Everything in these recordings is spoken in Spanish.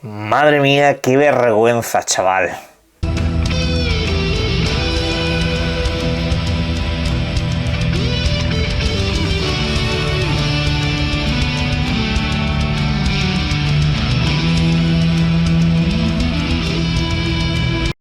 Madre mía, qué vergüenza, chaval.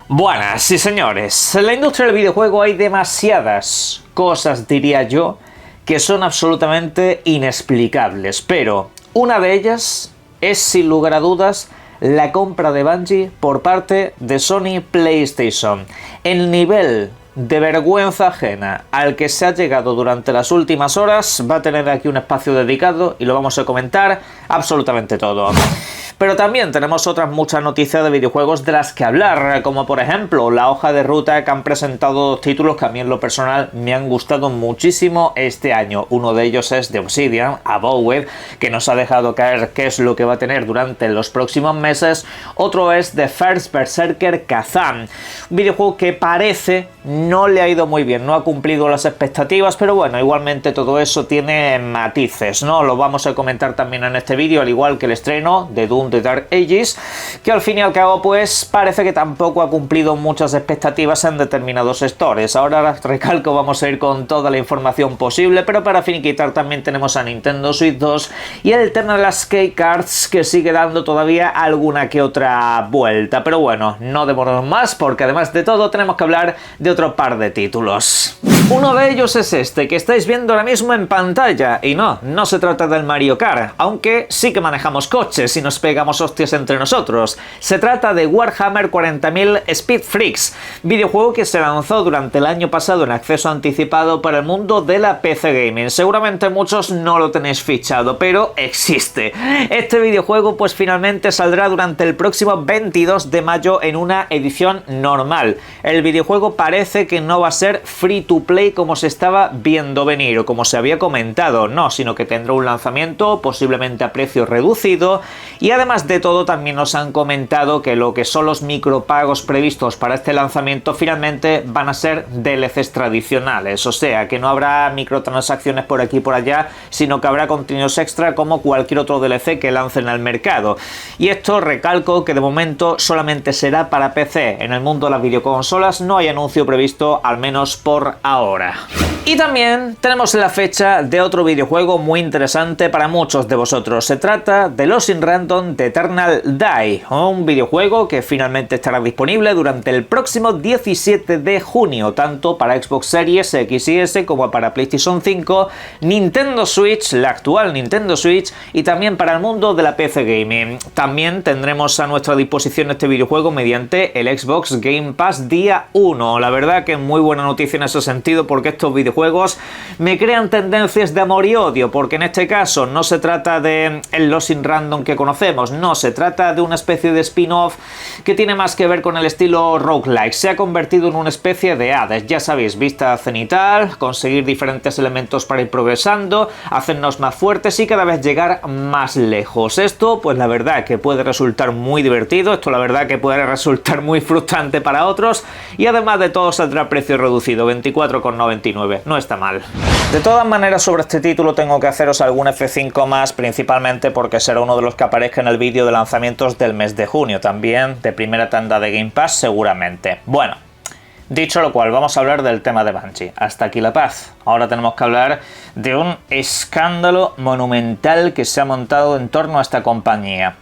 Buenas, sí señores, en la industria del videojuego hay demasiadas cosas, diría yo, que son absolutamente inexplicables, pero una de ellas es, sin lugar a dudas, la compra de Bungie por parte de Sony PlayStation. El nivel de vergüenza ajena al que se ha llegado durante las últimas horas va a tener aquí un espacio dedicado y lo vamos a comentar absolutamente todo. Pero también tenemos otras muchas noticias de videojuegos de las que hablar, como por ejemplo la hoja de ruta que han presentado dos títulos que a mí en lo personal me han gustado muchísimo este año. Uno de ellos es de Obsidian, Abowed, que nos ha dejado caer qué es lo que va a tener durante los próximos meses. Otro es The First Berserker Kazan, un videojuego que parece no le ha ido muy bien, no ha cumplido las expectativas, pero bueno, igualmente todo eso tiene matices, ¿no? Lo vamos a comentar también en este vídeo, al igual que el estreno de Doom The Dark Ages, que al fin y al cabo pues parece que tampoco ha cumplido muchas expectativas en determinados stores. Ahora recalco, vamos a ir con toda la información posible, pero para finiquitar también tenemos a Nintendo Switch 2 y el Eternal Skate Cards, que sigue dando todavía alguna que otra vuelta. Pero bueno, no demoramos más, porque además de todo tenemos que hablar de otro par de títulos. Uno de ellos es este que estáis viendo ahora mismo en pantalla, y no se trata del Mario Kart, aunque sí que manejamos coches y nos pegamos hostias entre nosotros. Se trata de Warhammer 40.000 Speed Freaks, videojuego que se lanzó durante el año pasado en acceso anticipado para el mundo de la PC Gaming. Seguramente muchos no lo tenéis fichado, pero existe. Este videojuego pues finalmente saldrá durante el próximo 22 de mayo en una edición normal. El videojuego parece que no va a ser free to play como se estaba viendo venir o como se había comentado, no, sino que tendrá un lanzamiento posiblemente a precio reducido, y además de todo también nos han comentado que lo que son los micropagos previstos para este lanzamiento finalmente van a ser DLCs tradicionales, o sea que no habrá microtransacciones por aquí y por allá, sino que habrá contenidos extra como cualquier otro DLC que lancen al mercado. Y esto recalco que de momento solamente será para PC. En el mundo de las videoconsolas no hay anuncio previsto, al menos por ahora. Y también tenemos la fecha de otro videojuego muy interesante para muchos de vosotros. Se trata de Lost in Random The Eternal Die, un videojuego que finalmente estará disponible durante el próximo 17 de junio, tanto para Xbox Series X y S como para PlayStation 5, Nintendo Switch, la actual Nintendo Switch, y también para el mundo de la PC Gaming. También tendremos a nuestra disposición este videojuego mediante el Xbox Game Pass día 1. La verdad que muy buena noticia en ese sentido, porque estos videojuegos me crean tendencias de amor y odio, porque en este caso no se trata de el Lost in Random que conocemos, no, se trata de una especie de spin-off que tiene más que ver con el estilo roguelike. Se ha convertido en una especie de Hades, ya sabéis, vista cenital, conseguir diferentes elementos para ir progresando, hacernos más fuertes y cada vez llegar más lejos. Esto pues la verdad que puede resultar muy divertido, esto la verdad que puede resultar muy frustrante para otros, y además de todo saldrá a precio reducido, 24,99, no está mal. De todas maneras, sobre este título tengo que haceros algún F5 más, principalmente porque será uno de los que aparezca en el vídeo de lanzamientos del mes de junio, también de primera tanda de Game Pass seguramente. Bueno, dicho lo cual, vamos a hablar del tema de Bungie. Hasta aquí la paz. Ahora tenemos que hablar de un escándalo monumental que se ha montado en torno a esta compañía.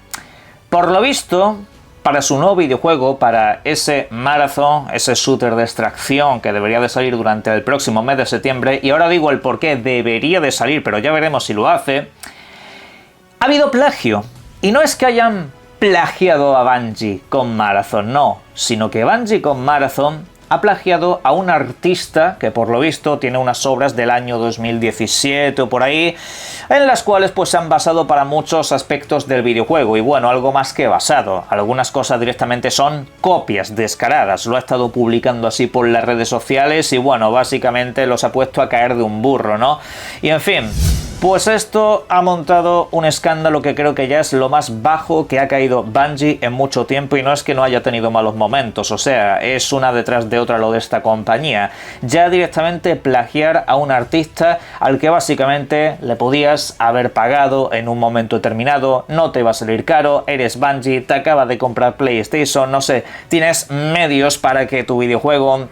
Por lo visto, para su nuevo videojuego, para ese Marathon, ese shooter de extracción que debería de salir durante el próximo mes de septiembre, y ahora digo el por qué debería de salir, pero ya veremos si lo hace, ha habido plagio. Y no es que hayan plagiado a Bungie con Marathon, no, sino que Bungie con Marathon ha plagiado a un artista que por lo visto tiene unas obras del año 2017 o por ahí, en las cuales pues se han basado para muchos aspectos del videojuego, y bueno, algo más que basado, algunas cosas directamente son copias descaradas. Lo ha estado publicando así por las redes sociales y bueno, básicamente los ha puesto a caer de un burro, ¿no? Y en fin, Pues esto ha montado un escándalo que creo que ya es lo más bajo que ha caído Bungie en mucho tiempo, y no es que no haya tenido malos momentos, o sea, es una detrás de otra lo de esta compañía. Ya directamente plagiar a un artista al que básicamente le podías haber pagado en un momento determinado, no te iba a salir caro, eres Bungie, te acabas de comprar PlayStation, no sé, tienes medios para que tu videojuego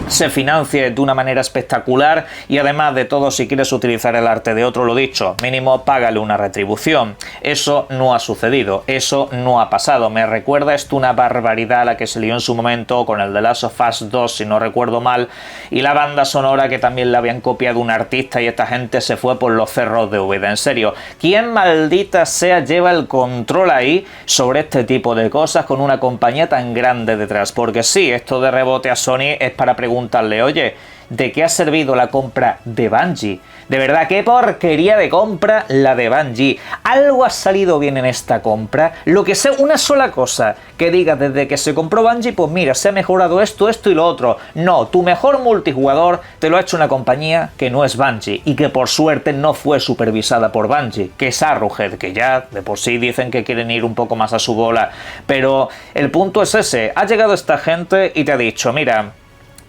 se financie de una manera espectacular, y además de todo, si quieres utilizar el arte de otro, lo dicho, mínimo págale una retribución. Eso no ha sucedido, eso no ha pasado. Me recuerda esto una barbaridad a la que se lió en su momento con el The Last of Us 2, si no recuerdo mal, y la banda sonora que también le habían copiado un artista, y esta gente se fue por los cerros de Úbeda. En serio, ¿quién maldita sea lleva el control ahí sobre este tipo de cosas con una compañía tan grande detrás? Porque sí, esto de rebote a Sony es para preguntarle, oye, ¿de qué ha servido la compra de Bungie? De verdad, qué porquería de compra la de Bungie. ¿Algo ha salido bien en esta compra? Lo que sea, una sola cosa que diga desde que se compró Bungie, pues mira, se ha mejorado esto, esto y lo otro. No, tu mejor multijugador te lo ha hecho una compañía que no es Bungie, y que por suerte no fue supervisada por Bungie, que es Arrowhead, que ya de por sí dicen que quieren ir un poco más a su bola. Pero el punto es ese, ha llegado esta gente y te ha dicho, mira,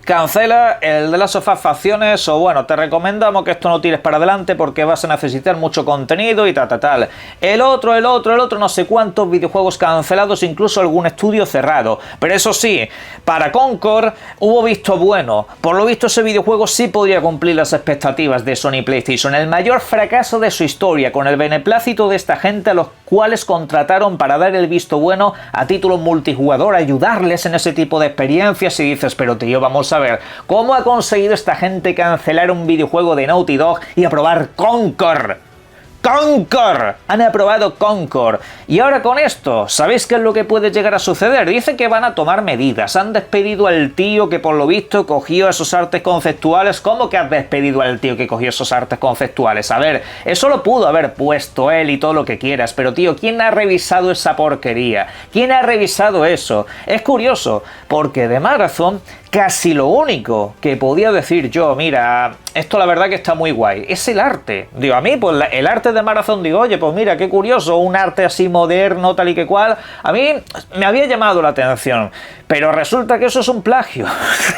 cancela el de las facciones, o bueno, te recomendamos que esto no tires para adelante porque vas a necesitar mucho contenido y tal. El otro, no sé cuántos videojuegos cancelados, incluso algún estudio cerrado. Pero eso sí, para Concord hubo visto bueno. Por lo visto ese videojuego sí podría cumplir las expectativas de Sony PlayStation. El mayor fracaso de su historia, con el beneplácito de esta gente a los cuales contrataron para dar el visto bueno a título multijugador, ayudarles en ese tipo de experiencias, y dices, pero tío, vamos a ver, ¿cómo ha conseguido esta gente cancelar un videojuego de Naughty Dog y aprobar Concord? ¡Concord! Han aprobado Concord. Y ahora con esto, ¿sabéis qué es lo que puede llegar a suceder? Dice que van a tomar medidas. Han despedido al tío que por lo visto cogió esos artes conceptuales. ¿Cómo que has despedido al tío que cogió esos artes conceptuales? A ver, eso lo pudo haber puesto él y todo lo que quieras, pero tío, ¿quién ha revisado esa porquería? ¿Quién ha revisado eso? Es curioso, porque de Marathon casi lo único que podía decir yo, mira, esto la verdad que está muy guay, es el arte. Digo, a mí, pues el arte de Marathon, digo, oye, pues mira, qué curioso, un arte así moderno, tal y que cual, a mí me había llamado la atención. Pero resulta que eso es un plagio.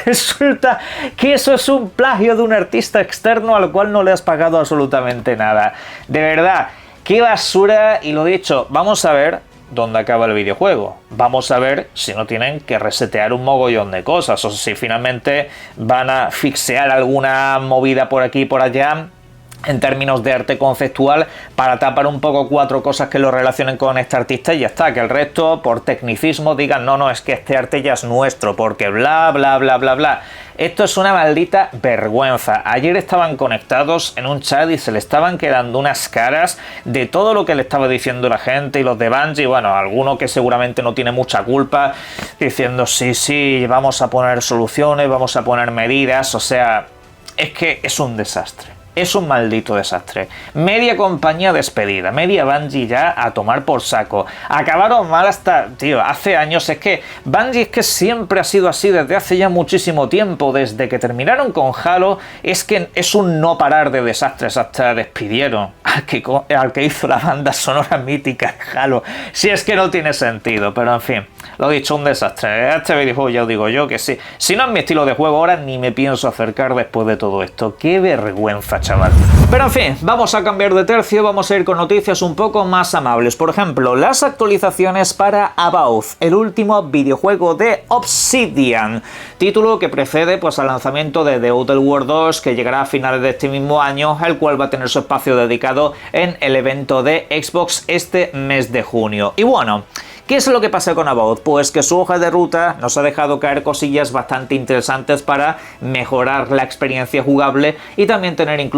Resulta que eso es un plagio de un artista externo al cual no le has pagado absolutamente nada. De verdad, qué basura. Y lo dicho, vamos a ver dónde acaba el videojuego. Vamos a ver si no tienen que resetear un mogollón de cosas, o si finalmente van a fixear alguna movida por aquí y por allá en términos de arte conceptual para tapar un poco cuatro cosas que lo relacionen con este artista, y ya está, que el resto por tecnicismo digan, no, es que este arte ya es nuestro, porque bla, bla, bla, bla, bla. Esto es una maldita vergüenza. Ayer estaban conectados en un chat y se le estaban quedando unas caras de todo lo que le estaba diciendo la gente, y los de Bungie, bueno, alguno que seguramente no tiene mucha culpa, diciendo sí, vamos a poner soluciones, vamos a poner medidas, o sea, es que es un desastre. Es un maldito desastre. Media compañía despedida, media Bungie ya a tomar por saco. Acabaron mal hasta, tío, hace años. Es que Bungie es que siempre ha sido así desde hace ya muchísimo tiempo. Desde que terminaron con Halo, es que es un no parar de desastres. Hasta despidieron al que hizo la banda sonora mítica de Halo. Si es que no tiene sentido, pero en fin, lo dicho, un desastre. Este videojuego ya os digo yo que sí. Si no es mi estilo de juego ahora, ni me pienso acercar después de todo esto. ¡Qué vergüenza, chaval! Pero en fin, vamos a cambiar de tercio, vamos a ir con noticias un poco más amables. Por ejemplo, las actualizaciones para About, el último videojuego de Obsidian, título que precede pues al lanzamiento de The Outer Worlds 2, que llegará a finales de este mismo año, el cual va a tener su espacio dedicado en el evento de Xbox este mes de junio. Y bueno, ¿qué es lo que pasa con About? Pues que su hoja de ruta nos ha dejado caer cosillas bastante interesantes para mejorar la experiencia jugable, y también tener incluso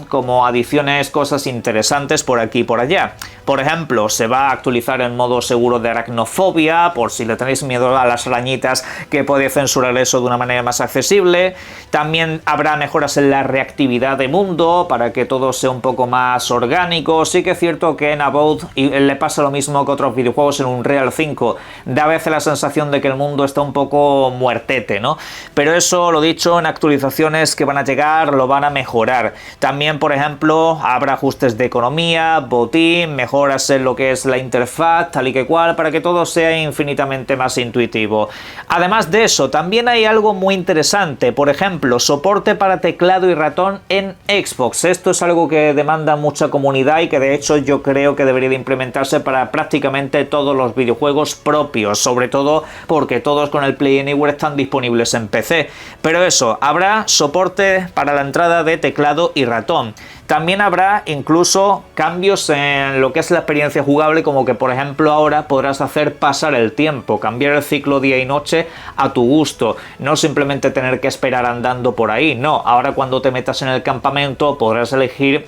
como adiciones cosas interesantes por aquí y por allá. Por ejemplo, se va a actualizar el modo seguro de aracnofobia, por si le tenéis miedo a las arañitas, que puede censurar eso de una manera más accesible. También habrá mejoras en la reactividad de mundo para que todo sea un poco más orgánico. Sí que es cierto que en About le pasa lo mismo que otros videojuegos en un Unreal 5 da a veces la sensación de que el mundo está un poco muertete, ¿no? Pero eso, lo dicho, en actualizaciones que van a llegar lo van a mejorar. También, por ejemplo, habrá ajustes de economía, botín, mejoras en lo que es la interfaz, tal y que cual, para que todo sea infinitamente más intuitivo. Además de eso, también hay algo muy interesante, por ejemplo, soporte para teclado y ratón en Xbox. Esto es algo que demanda mucha comunidad y que de hecho yo creo que debería de implementarse para prácticamente todos los videojuegos propios, sobre todo porque todos con el Play Anywhere están disponibles en PC. Pero eso, habrá soporte para la entrada de teclado y ratón. También habrá incluso cambios en lo que es la experiencia jugable, como que por ejemplo ahora podrás hacer pasar el tiempo, cambiar el ciclo día y noche a tu gusto, no simplemente tener que esperar andando por ahí, no, ahora cuando te metas en el campamento podrás elegir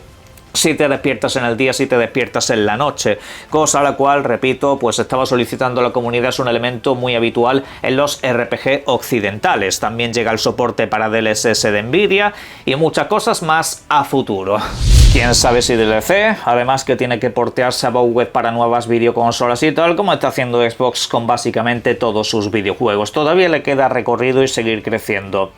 si te despiertas en el día, si te despiertas en la noche, cosa a la cual, repito, pues estaba solicitando la comunidad, es un elemento muy habitual en los RPG occidentales. También llega el soporte para DLSS de Nvidia y muchas cosas más a futuro. Quién sabe si DLC, además que tiene que portearse a Web para nuevas videoconsolas y tal, como está haciendo Xbox con básicamente todos sus videojuegos. Todavía le queda recorrido y seguir creciendo.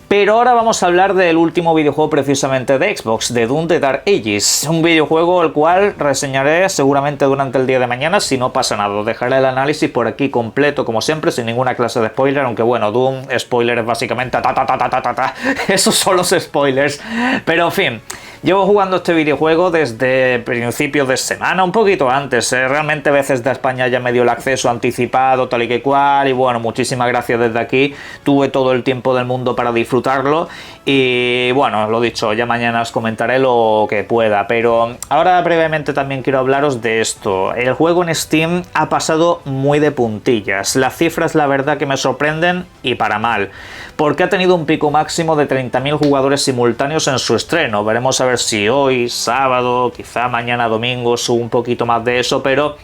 Pero ahora vamos a hablar del último videojuego precisamente de Xbox, de Doom The Dark Ages, un videojuego el cual reseñaré seguramente durante el día de mañana si no pasa nada. Dejaré el análisis por aquí completo como siempre, sin ninguna clase de spoiler, aunque bueno, Doom, spoiler es básicamente esos son los spoilers, pero en fin. Llevo jugando este videojuego desde principios de semana, un poquito antes, realmente veces de España ya me dio el acceso anticipado, tal y que cual, y bueno, muchísimas gracias desde aquí, tuve todo el tiempo del mundo para disfrutarlo, y bueno, lo dicho, ya mañana os comentaré lo que pueda, pero ahora brevemente también quiero hablaros de esto. El juego en Steam ha pasado muy de puntillas, las cifras la verdad que me sorprenden y para mal, porque ha tenido un pico máximo de 30.000 jugadores simultáneos en su estreno. Veremos a ver si hoy, sábado, quizá mañana domingo sube un poquito más de eso, pero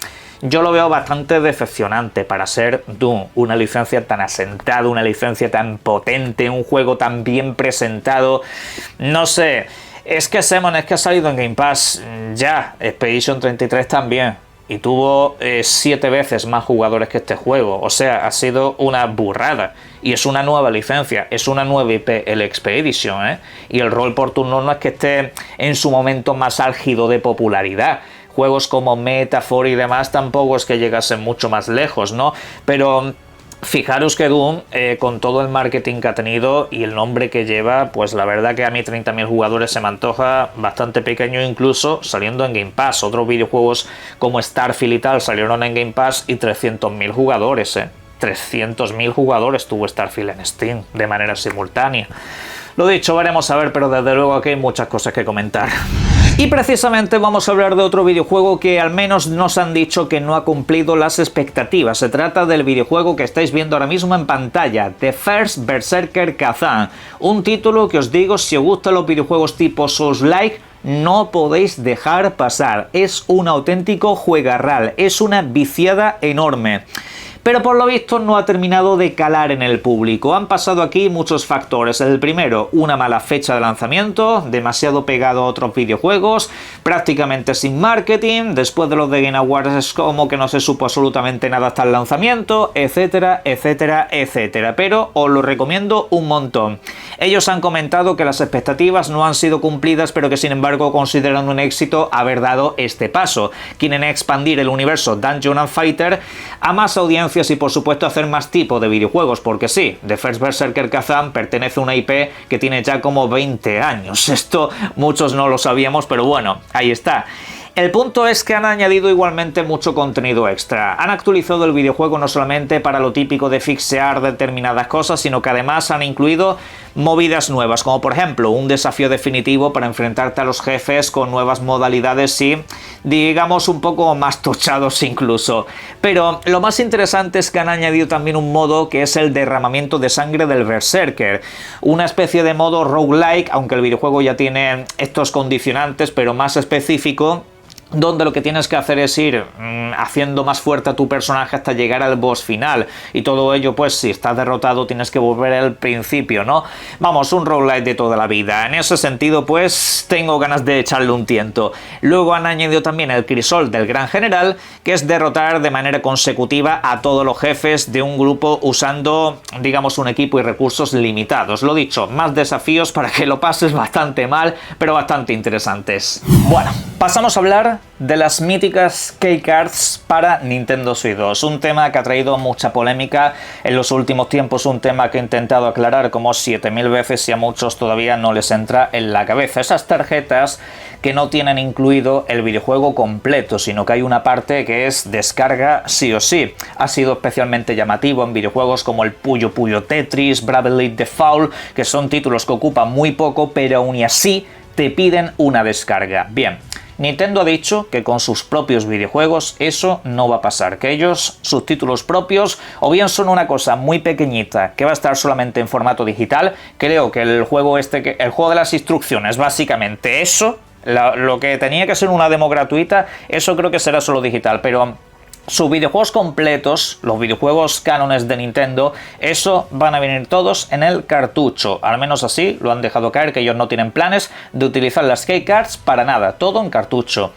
yo lo veo bastante decepcionante para ser Doom, una licencia tan asentada, una licencia tan potente, un juego tan bien presentado, no sé, es que Semon, es que ha salido en Game Pass, ya, Expedition 33 también, y tuvo 7 veces más jugadores que este juego, o sea, ha sido una burrada. Y es una nueva licencia, es una nueva IP, el Expedition, ¿eh? Y el rol por turno no es que esté en su momento más álgido de popularidad. Juegos como Metaphor y demás tampoco es que llegasen mucho más lejos, ¿no? Pero fijaros que Doom, con todo el marketing que ha tenido y el nombre que lleva, pues la verdad que a mí 30.000 jugadores se me antoja bastante pequeño, incluso saliendo en Game Pass. Otros videojuegos como Starfield y tal salieron en Game Pass y 300.000 jugadores, 300.000 jugadores tuvo Starfield en Steam de manera simultánea. Lo dicho, veremos a ver, pero desde luego aquí hay muchas cosas que comentar. Y precisamente vamos a hablar de otro videojuego que al menos nos han dicho que no ha cumplido las expectativas. Se trata del videojuego que estáis viendo ahora mismo en pantalla, The First Berserker Kazan. Un título que os digo, si os gustan los videojuegos tipo Souls-like, no podéis dejar pasar. Es un auténtico juegarral, es una viciada enorme. Pero por lo visto no ha terminado de calar en el público. Han pasado aquí muchos factores. El primero, una mala fecha de lanzamiento, demasiado pegado a otros videojuegos, prácticamente sin marketing, después de los de Game Awards es como que no se supo absolutamente nada hasta el lanzamiento, etcétera, etcétera, etcétera. Pero os lo recomiendo un montón. Ellos han comentado que las expectativas no han sido cumplidas, pero que sin embargo consideran un éxito haber dado este paso. Quieren expandir el universo Dungeon and Fighter a más audiencia y por supuesto hacer más tipo de videojuegos, porque sí, The First Berserker Kazan pertenece a una IP que tiene ya como 20 años. Esto muchos no lo sabíamos, pero bueno, ahí está. El punto es que han añadido igualmente mucho contenido extra. Han actualizado el videojuego no solamente para lo típico de fixear determinadas cosas, sino que además han incluido movidas nuevas, como por ejemplo un desafío definitivo para enfrentarte a los jefes con nuevas modalidades y, digamos, un poco más tochados incluso. Pero lo más interesante es que han añadido también un modo que es el derramamiento de sangre del Berserker, una especie de modo roguelike, aunque el videojuego ya tiene estos condicionantes, pero más específico, donde lo que tienes que hacer es ir haciendo más fuerte a tu personaje hasta llegar al boss final, y todo ello pues si estás derrotado tienes que volver al principio, ¿no? Vamos, un roguelite de toda la vida. En ese sentido pues tengo ganas de echarle un tiento. Luego han añadido también el crisol del gran general, que es derrotar de manera consecutiva a todos los jefes de un grupo usando, digamos, un equipo y recursos limitados. Lo dicho, más desafíos para que lo pases bastante mal, pero bastante interesantes. Bueno, pasamos a hablar de las míticas keycards para Nintendo Switch 2, un tema que ha traído mucha polémica en los últimos tiempos, un tema que he intentado aclarar como 7000 veces y a muchos todavía no les entra en la cabeza. Esas tarjetas que no tienen incluido el videojuego completo, sino que hay una parte que es descarga sí o sí. Ha sido especialmente llamativo en videojuegos como el Puyo Puyo Tetris, Bravely Default, que son títulos que ocupan muy poco, pero aún así te piden una descarga. Bien, Nintendo ha dicho que con sus propios videojuegos eso no va a pasar, que ellos, sus títulos propios, o bien son una cosa muy pequeñita que va a estar solamente en formato digital. Creo que el juego el juego de las instrucciones, básicamente eso, lo que tenía que ser una demo gratuita, eso creo que será solo digital, pero sus videojuegos completos, los videojuegos cánones de Nintendo, eso van a venir todos en el cartucho. Al menos así lo han dejado caer, que ellos no tienen planes de utilizar las keycards para nada, todo en cartucho.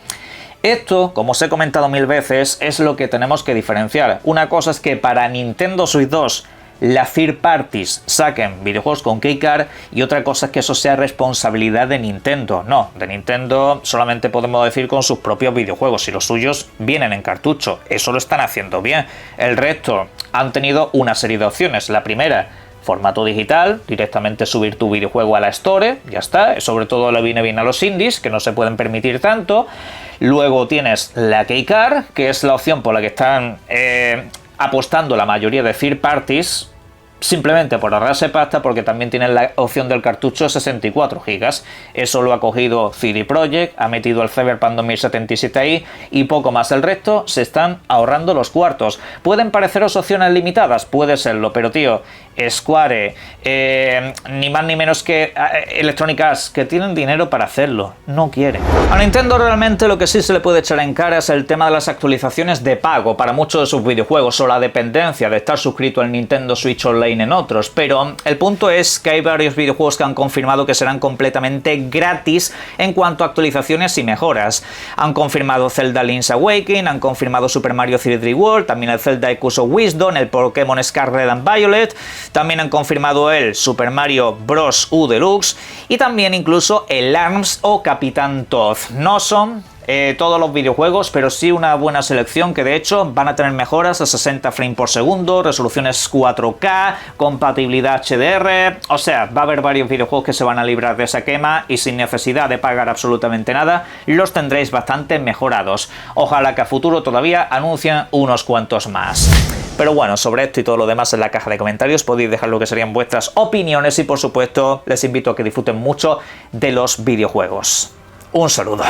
Esto, como os he comentado 1000 veces, es lo que tenemos que diferenciar. Una cosa es que para Nintendo Switch 2 las third parties saquen videojuegos con keycard, y otra cosa es que eso sea responsabilidad de Nintendo. No, de Nintendo solamente podemos decir con sus propios videojuegos, y los suyos vienen en cartucho, eso lo están haciendo bien. El resto han tenido una serie de opciones. La primera, formato digital, directamente subir tu videojuego a la Store, ya está. Sobre todo le viene bien a los indies, que no se pueden permitir tanto. Luego tienes la keycard, que es la opción por la que están apostando la mayoría de third parties, simplemente por ahorrarse pasta, porque también tienen la opción del cartucho 64 GB. Eso lo ha cogido CD Projekt, ha metido el Cyberpunk 2077 ahí y poco más. El resto se están ahorrando los cuartos. ¿Pueden pareceros opciones limitadas? Puede serlo, pero tío, Square, ni más ni menos que Electronic Arts, que tienen dinero para hacerlo, no quieren. A Nintendo realmente lo que sí se le puede echar en cara es el tema de las actualizaciones de pago para muchos de sus videojuegos, o la dependencia de estar suscrito al Nintendo Switch Online en otros, pero el punto es que hay varios videojuegos que han confirmado que serán completamente gratis en cuanto a actualizaciones y mejoras. Han confirmado Zelda Link's Awakening, han confirmado Super Mario 3D World, también el Zelda Echoes of Wisdom, el Pokémon Scarlet and Violet, también han confirmado el Super Mario Bros. U Deluxe, y también incluso el ARMS o Capitán Toad. No son todos los videojuegos, pero sí una buena selección, que de hecho van a tener mejoras a 60 frames por segundo, resoluciones 4K, compatibilidad HDR, o sea, va a haber varios videojuegos que se van a librar de esa quema y sin necesidad de pagar absolutamente nada, los tendréis bastante mejorados. Ojalá que a futuro todavía anuncien unos cuantos más. Pero bueno, sobre esto y todo lo demás en la caja de comentarios podéis dejar lo que serían vuestras opiniones, y por supuesto les invito a que disfruten mucho de los videojuegos. Un saludo.